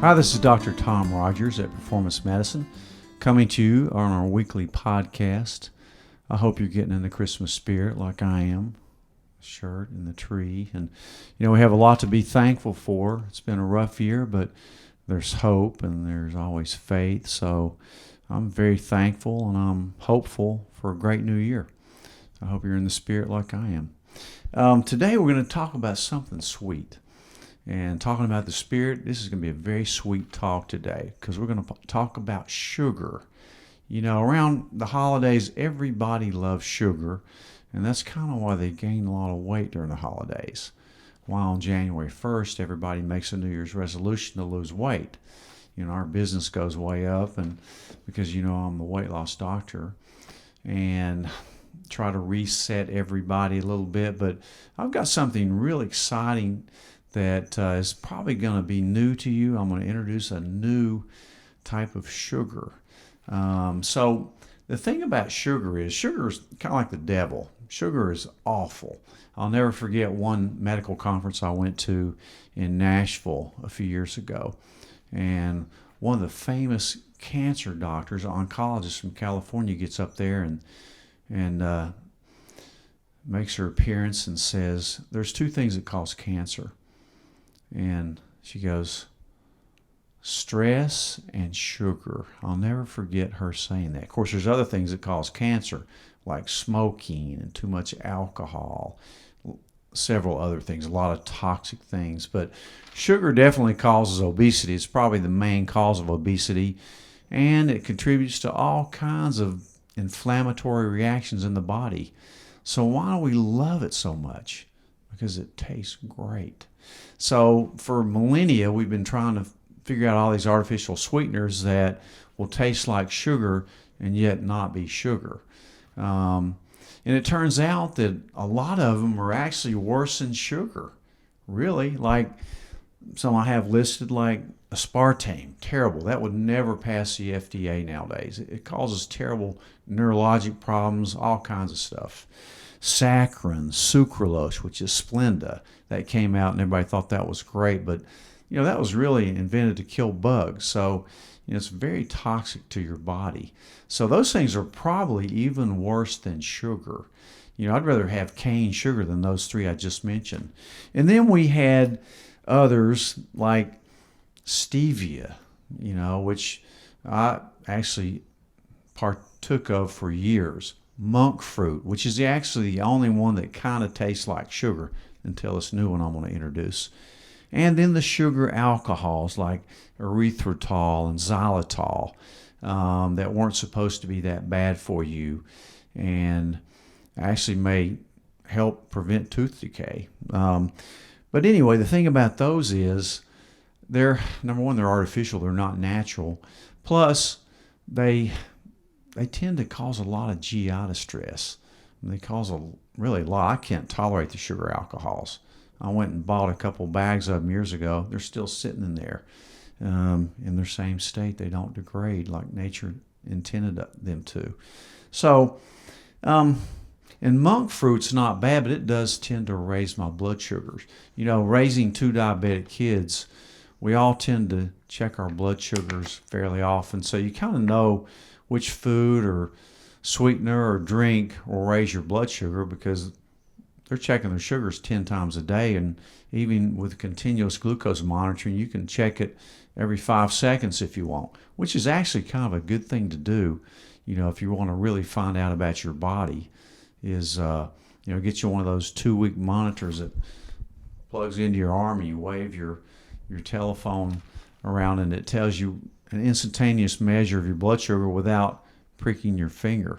Hi, this is Dr. Tom Rogers at Performance Medicine, coming to you on our weekly podcast. I hope you're getting in the Christmas spirit like I am. Shirt and the tree. And, we have a lot to be thankful for. It's been a rough year, but there's hope and there's always faith. So I'm very thankful and I'm hopeful for a great new year. I hope you're in the spirit like I am. Today we're going to talk about something sweet. And talking about the spirit, this is going to be a very sweet talk today because we're going to talk about sugar. Around the holidays, everybody loves sugar, and that's kind of why they gain a lot of weight during the holidays. While on January 1st, everybody makes a New Year's resolution to lose weight. Our business goes way up, and because I'm the weight loss doctor, and try to reset everybody a little bit. But I've got something really exciting that is probably going to be new to you. I'm going to introduce a new type of sugar. So the thing about sugar is kind of like the devil. Sugar is awful. I'll never forget one medical conference I went to in Nashville a few years ago. And one of the famous cancer doctors, oncologist from California, gets up there and makes her appearance and says, there's two things that cause cancer. And she goes, stress and sugar. I'll never forget her saying that. Of course, there's other things that cause cancer, like smoking and too much alcohol, several other things, a lot of toxic things. But sugar definitely causes obesity. It's probably the main cause of obesity, and it contributes to all kinds of inflammatory reactions in the body. So why do we love it so much? Because it tastes great. So for millennia, we've been trying to figure out all these artificial sweeteners that will taste like sugar and yet not be sugar. And it turns out that a lot of them are actually worse than sugar. Really, like some I have listed, like aspartame, terrible. That would never pass the FDA nowadays. It causes terrible neurologic problems, all kinds of stuff. Saccharin, sucralose, which is Splenda, that came out and everybody thought that was great, but that was really invented to kill bugs. So it's very toxic to your body. So those things are probably even worse than sugar. I'd rather have cane sugar than those three I just mentioned. And then we had others like stevia, which I actually partook of for years. Monk fruit, which is actually the only one that kind of tastes like sugar until this new one I'm going to introduce. And then the sugar alcohols like erythritol and xylitol that weren't supposed to be that bad for you and actually may help prevent tooth decay. But anyway, the thing about those is they're, number one, they're artificial, they're not natural. Plus, they tend to cause a lot of GI distress. They cause really a lot. I can't tolerate the sugar alcohols. I went and bought a couple bags of them years ago. They're still sitting in there in their same state. They don't degrade like nature intended them to. So, and monk fruit's not bad, but it does tend to raise my blood sugars. Raising two diabetic kids, we all tend to check our blood sugars fairly often. So you kind of know which food or sweetener or drink will raise your blood sugar because they're checking their sugars 10 times a day. And even with continuous glucose monitoring, you can check it every 5 seconds if you want, which is actually kind of a good thing to do. If you want to really find out about your body, is get you one of those 2-week monitors that plugs into your arm and you wave your telephone around and it tells you an instantaneous measure of your blood sugar without pricking your finger.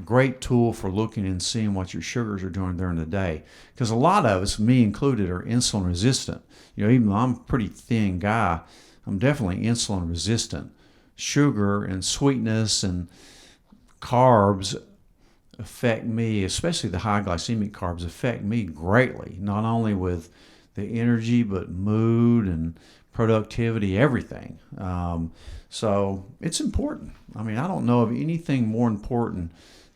Great tool for looking and seeing what your sugars are doing during the day. Because a lot of us, me included, are insulin resistant. Even though I'm a pretty thin guy, I'm definitely insulin resistant. Sugar and sweetness and carbs affect me, especially the high glycemic carbs affect me greatly, not only with the energy, but mood and productivity, everything. So it's important. I don't know of anything more important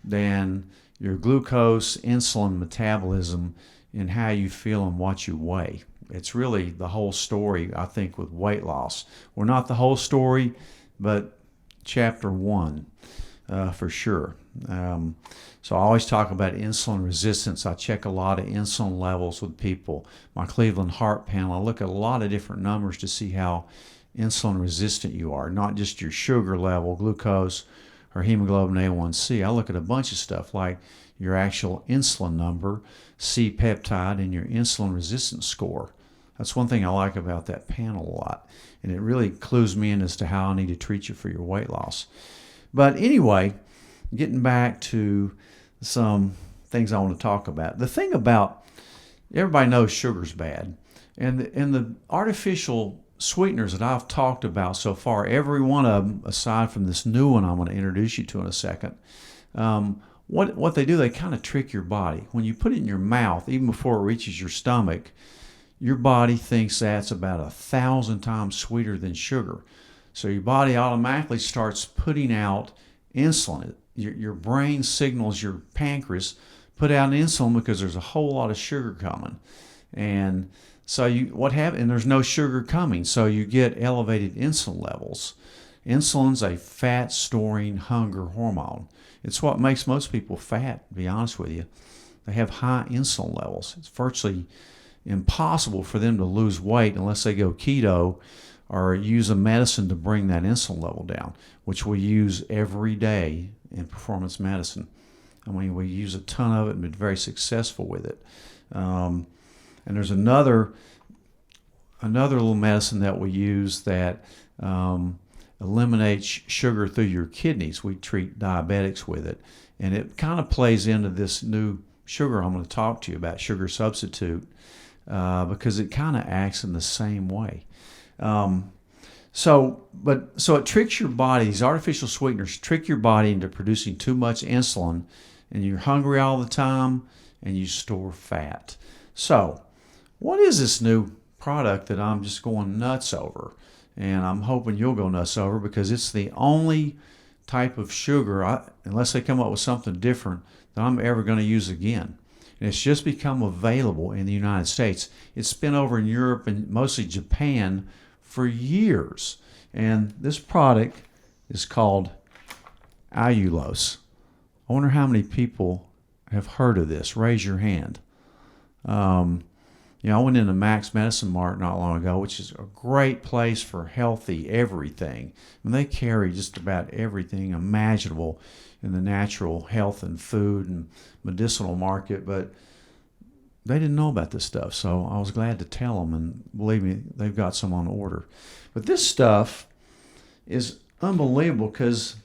than your glucose, insulin metabolism, and how you feel and what you weigh. it's really the whole story, I think, with weight loss. Well, not the whole story, but chapter 1 for sure. So I always talk about insulin resistance. I check a lot of insulin levels with people. My Cleveland Heart Panel, I look at a lot of different numbers to see how insulin resistant you are, not just your sugar level, glucose, or hemoglobin A1C. I look at a bunch of stuff like your actual insulin number, C-peptide, and your insulin resistance score. That's one thing I like about that panel a lot, and it really clues me in as to how I need to treat you for your weight loss. But anyway, getting back to some things I want to talk about. The thing about, everybody knows sugar's bad, and the artificial sweeteners that I've talked about so far, every one of them, aside from this new one I'm going to introduce you to in a second, what they do, they kind of trick your body. When you put it in your mouth, even before it reaches your stomach, your body thinks that's about 1,000 times sweeter than sugar. So your body automatically starts putting out insulin. Your brain signals your pancreas, put out insulin because there's a whole lot of sugar coming. And so what happens? And there's no sugar coming, so you get elevated insulin levels. Insulin's a fat-storing hunger hormone. It's what makes most people fat, to be honest with you. They have high insulin levels. It's virtually impossible for them to lose weight unless they go keto or use a medicine to bring that insulin level down, which we use every day in performance medicine. I mean, we use a ton of it and been very successful with it. And there's another little medicine that we use that eliminates sugar through your kidneys. We treat diabetics with it, and it kind of plays into this new sugar I'm going to talk to you about, sugar substitute, because it kind of acts in the same way. So it tricks your body. These artificial sweeteners trick your body into producing too much insulin, and you're hungry all the time, and you store fat. So, what is this new product that I'm just going nuts over? And I'm hoping you'll go nuts over, because it's the only type of sugar, unless they come up with something different, that I'm ever going to use again. And it's just become available in the United States. It's been over in Europe and mostly Japan for years. And this product is called Iulos. I wonder how many people have heard of this. Raise your hand. I went into Max Medicine Mart not long ago, which is a great place for healthy everything. I mean, they carry just about everything imaginable in the natural health and food and medicinal market, but they didn't know about this stuff, so I was glad to tell them, and believe me, they've got some on order. But this stuff is unbelievable because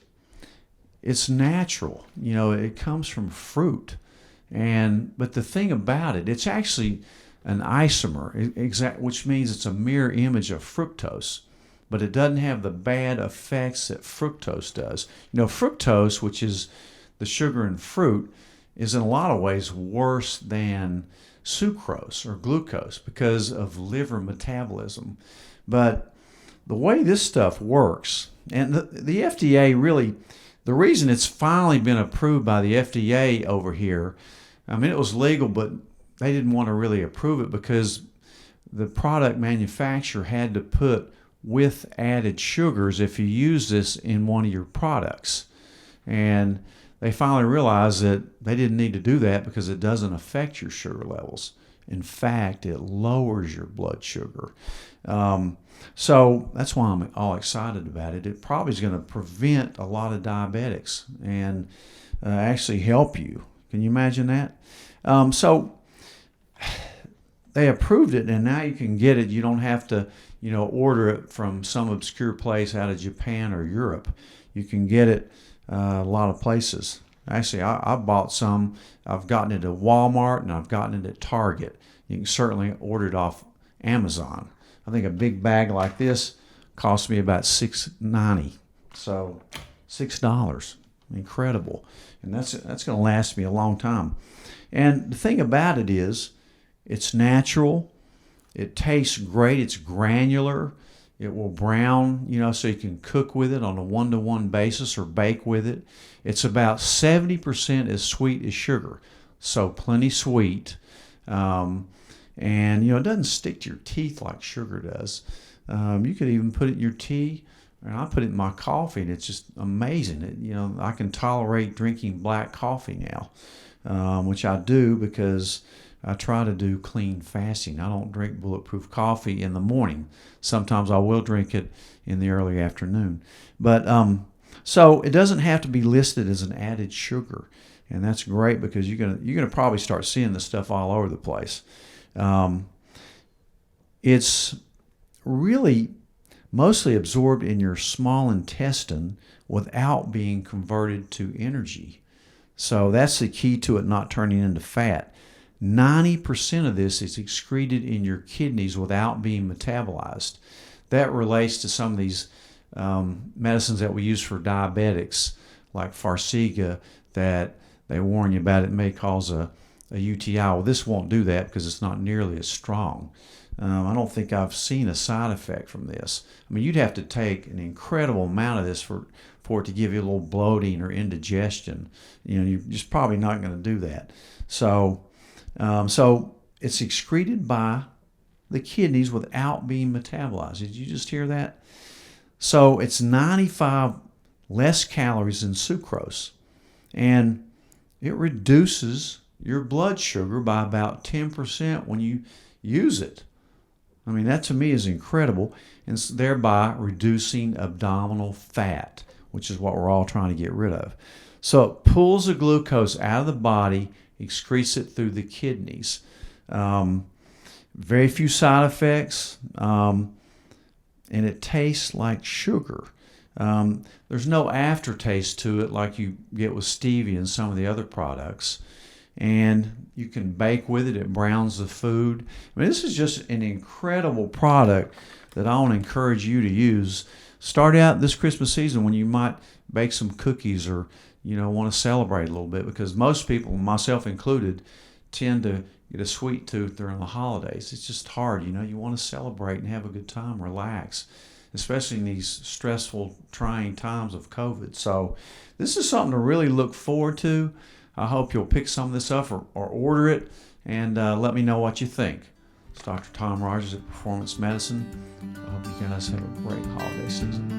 it's natural. It comes from fruit, but the thing about it, it's actually an isomer, which means it's a mirror image of fructose, but it doesn't have the bad effects that fructose does. Fructose, which is the sugar in fruit, is in a lot of ways worse than sucrose or glucose because of liver metabolism. But the way this stuff works, and the FDA really, the reason it's finally been approved by the FDA over here, I mean, it was legal, but they didn't want to really approve it because the product manufacturer had to put with added sugars if you use this in one of your products. And they finally realized that they didn't need to do that because it doesn't affect your sugar levels. In fact, it lowers your blood sugar. So that's why I'm all excited about it. It probably is going to prevent a lot of diabetics and actually help you. Can you imagine that? So they approved it, and now you can get it. You don't have to, order it from some obscure place out of Japan or Europe. You can get it a lot of places. Actually, I bought some. I've gotten it at Walmart, and I've gotten it at Target. You can certainly order it off Amazon. I think a big bag like this cost me about $6.90. So $6. Incredible. And that's going to last me a long time. And the thing about it is, it's natural. It tastes great. It's granular. It will brown, so you can cook with it on a 1-to-1 basis or bake with it. It's about 70% as sweet as sugar, so plenty sweet. And, it doesn't stick to your teeth like sugar does. You could even put it in your tea, and I put it in my coffee, and it's just amazing. I can tolerate drinking black coffee now, which I do because I try to do clean fasting. I don't drink bulletproof coffee in the morning. Sometimes I will drink it in the early afternoon. But so it doesn't have to be listed as an added sugar, and that's great because you're gonna probably start seeing this stuff all over the place. It's really mostly absorbed in your small intestine without being converted to energy. So that's the key to it not turning into fat. 90% of this is excreted in your kidneys without being metabolized. That relates to some of these medicines that we use for diabetics, like Farxiga, that they warn you about. It may cause a UTI. Well, this won't do that because it's not nearly as strong. I don't think I've seen a side effect from this. I mean, you'd have to take an incredible amount of this for it to give you a little bloating or indigestion. You're just probably not going to do that. So it's excreted by the kidneys without being metabolized. Did you just hear that? So it's 95 less calories than sucrose, and it reduces your blood sugar by about 10% when you use it. I mean, that to me is incredible, and thereby reducing abdominal fat, which is what we're all trying to get rid of. So it pulls the glucose out of the body, excretes it through the kidneys. Very few side effects, and it tastes like sugar. There's no aftertaste to it like you get with stevia and some of the other products. And you can bake with it. It browns the food. I mean, this is just an incredible product that I want to encourage you to use. Start out this Christmas season when you might bake some cookies or, want to celebrate a little bit, because most people, myself included, tend to get a sweet tooth during the holidays. It's just hard, you want to celebrate and have a good time, relax, especially in these stressful, trying times of COVID. So this is something to really look forward to. I hope you'll pick some of this up or order it, and let me know what you think. It's Dr. Tom Rogers at Performance Medicine. I hope you guys have a great holiday season.